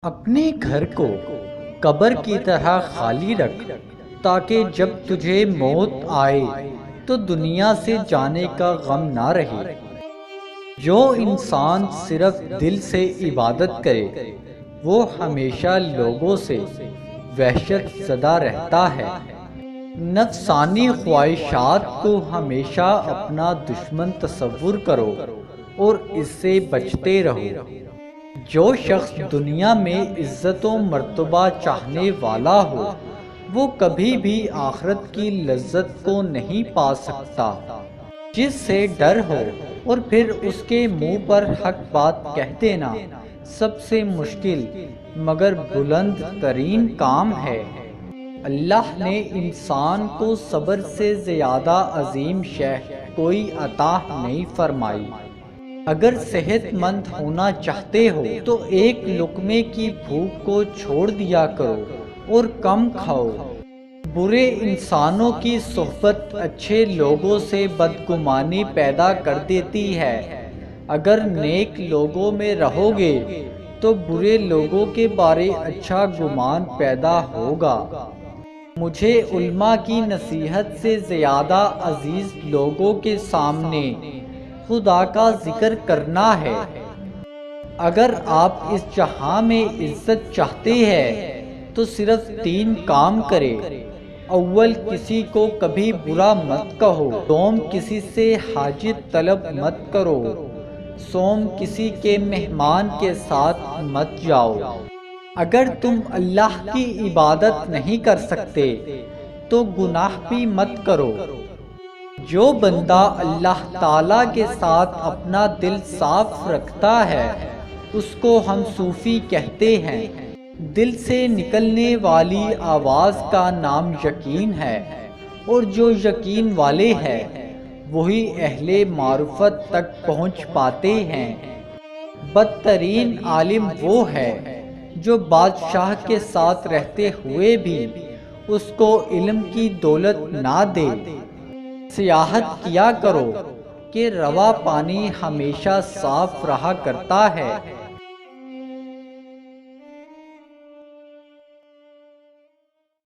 اپنے گھر کو قبر کی طرح خالی رکھ تاکہ جب تجھے موت آئے تو دنیا سے جانے کا غم نہ رہے۔ جو انسان صرف دل سے عبادت کرے وہ ہمیشہ لوگوں سے وحشت زدہ رہتا ہے۔ نفسانی خواہشات کو ہمیشہ اپنا دشمن تصور کرو اور اس سے بچتے رہو۔ جو شخص دنیا میں عزت و مرتبہ چاہنے والا ہو وہ کبھی بھی آخرت کی لذت کو نہیں پا سکتا۔ جس سے ڈر ہو اور پھر اس کے منہ پر حق بات کہہ دینا سب سے مشکل مگر بلند ترین کام ہے۔ اللہ نے انسان کو صبر سے زیادہ عظیم شے کوئی عطا نہیں فرمائی۔ اگر صحت مند ہونا چاہتے ہو تو ایک لقمے کی بھوک کو چھوڑ دیا کرو اور کم کھاؤ۔ برے انسانوں کی صحبت اچھے لوگوں سے بدگمانی پیدا کر دیتی ہے۔ اگر نیک لوگوں میں رہو گے تو برے لوگوں کے بارے اچھا گمان پیدا ہوگا۔ مجھے علماء کی نصیحت سے زیادہ عزیز لوگوں کے سامنے خدا کا ذکر کرنا ہے۔ اگر آپ اس جہاں میں عزت چاہتے ہیں تو صرف 3 کام کریں۔ اول، کسی کو کبھی برا مت کہو۔ دوم، کسی سے حاجت طلب مت کرو۔ سوم، کسی کے مہمان کے ساتھ مت جاؤ۔ اگر تم اللہ کی عبادت نہیں کر سکتے تو گناہ بھی مت کرو۔ جو بندہ اللہ تعالیٰ کے ساتھ اپنا دل صاف رکھتا ہے اس کو ہم صوفی کہتے ہیں۔ دل سے نکلنے والی آواز کا نام یقین ہے اور جو یقین والے ہیں وہی اہل معرفت تک پہنچ پاتے ہیں۔ بدترین عالم وہ ہے جو بادشاہ کے ساتھ رہتے ہوئے بھی اس کو علم کی دولت نہ دے۔ سیاحت کیا کرو کہ روا پانی ہمیشہ صاف رہا کرتا ہے۔